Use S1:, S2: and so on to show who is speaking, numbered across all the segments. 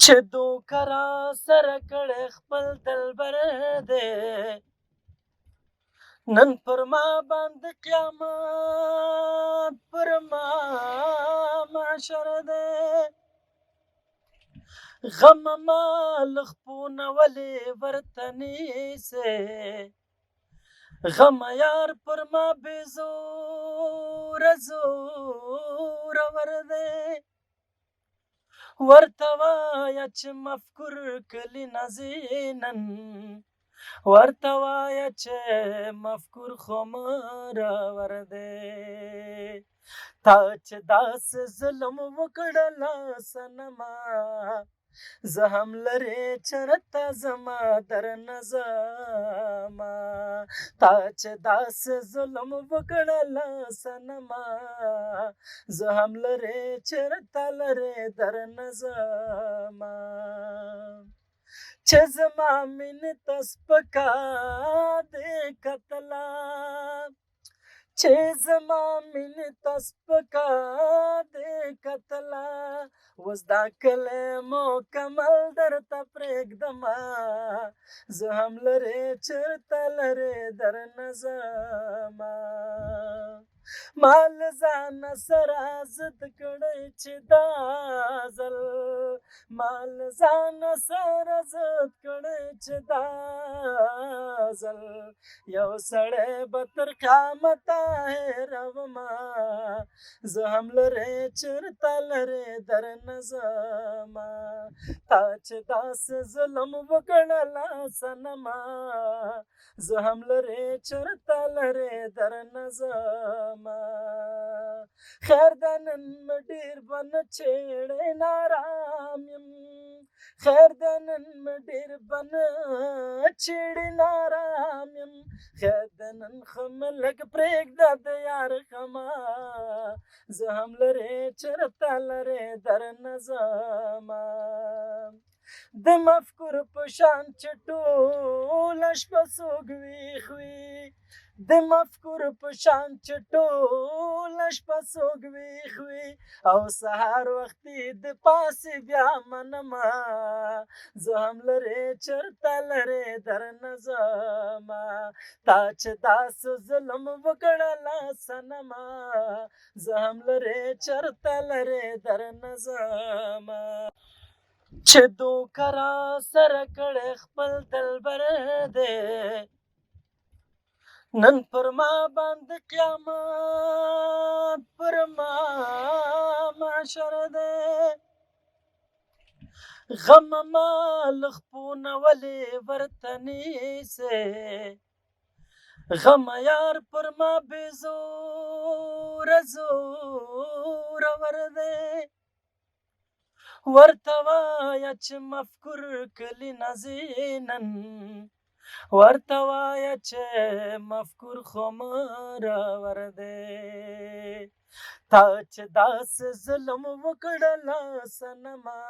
S1: چې دوکه را سره کړی خپل دلبر دی، نن پر ما باندې قیامت پر ما معشر دی. غم ما له خپونه ولې ورته نیسې، غم یار پر ما بې زوره زورور دی. ورته وایه چې مفکور کلي نازنین، ورته وایه چې مفکور خو مرور دی. تا چې داسې ظلم وکړله صنما، زه هم لرې چرته زما درنه ځمه. تا چې داسې ظلم وکړله صنما، زه هم لرې چرته لرې درنه ځمه. چې زما مینې ته سپکه دې کتله، چې زما مینې ته سپکه دې کتله، اوس دا کلی مکمل درته پرېږدمه. زه هم لرې چېرته لرې درنه ځمه. ما له ځانه سره ضد کړی چې دا ځل، ما له ځانه سره ضد کړی چې دا ځل، یو سړی به تر قیامته هېرومه. زه هم لرې چېرته لرې درنه ځمه. تا چې داسې ظلم وکړله صنما، زه هم لرې چېرته لرې درنه ځمه. خیر ده نن مې ډېر به نه چېړې نارام یم، خیر ده نن مې ډېر به نه چېړې نارام یم. خیر ده نن خو مې لږ پرېږده د یار غمه، زه هم لرې چېرته لرې درنه ځمه. د مفکور په شان چې ټوله شپه څوک ویښ وي، د مفکور په شان چې ټوله شپه څوک ویښ وي، او سهار وختي د پاسې بیا منمه. زه هم لرې چېرته لرې درنه ځمه. تا چې داسې ظلم وکړله صنما، زه هم لرې چېرته لرې درنه ځمه. چې دوکه را سره کړی خپل دلبر دی، نن پر ما باندې قیامت پر ما معشر دی. غم ما له خپونه ولې ورته نیسې، غم یار پر ما بې زوره زورور دی. ورته وایه چې مفکور کلي نازنین، ورته وایه چې مفکور خو مرور دی. تا چې داسې ظلم وکړله صنما،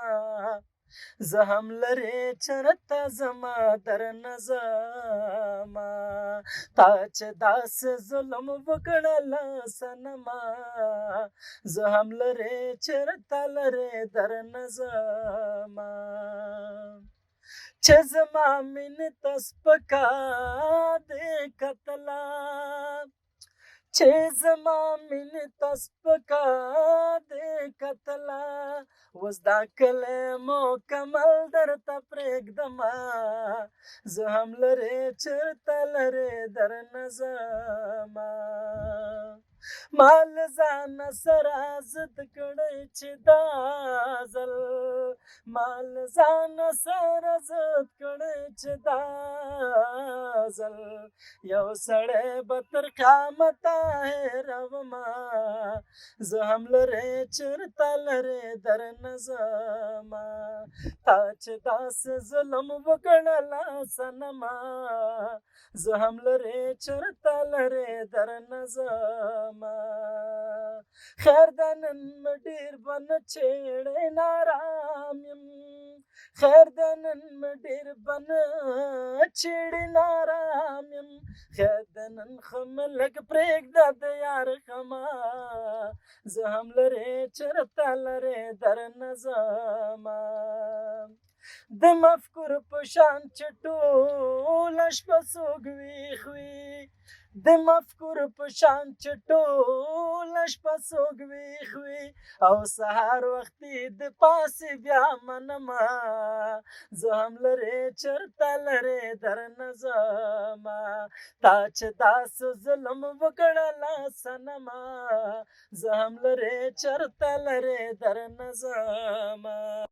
S1: زه هم لرې چېرته زما درنه ځمه. تا چې داسې ظلم وکړله صنما، زه هم لرې چېرته لرې درنه ځمه. چې زما مینې ته سپکه دې کتله، چې زما مینې ته سپکه دې کتله، اوس دا کلی مکمل درته پرېږدمه. زه هم لرې چېرته لرې درنه ځمه. ما له ځانه سره ضد کړی چې دا ځل، ما له ځانه سره ضد کړی چې دا ځل، یو سړی به تر قیامته هېرومه. زه هم لرې چېرته لرې درنه ځمه. تا چې داسې ظلم وکړله صنما، زه هم لرې چېرته لرې درنه ځمه. خیر ده نن مې ډېر به نه چېړې نارام یم، خیر ده نن مې ډېر به نه چېړې نارام یم. خیر ده نن خو مې لږ پرېږده د یار غمه، زه هم لرې چېرته لرې درنه ځمه. د مفکور په شان چې ټوله شپه څوک ویښ وي د مفکور په شان چې ټوله شپه څوک ویښ وي او سهار وختي د پاسې بیا منمه زه هم لرې چرته لرې درنه ځمه تا چې داسې ظلم وکړله صنمه زه هم لرې چرته لرې درنه ځمه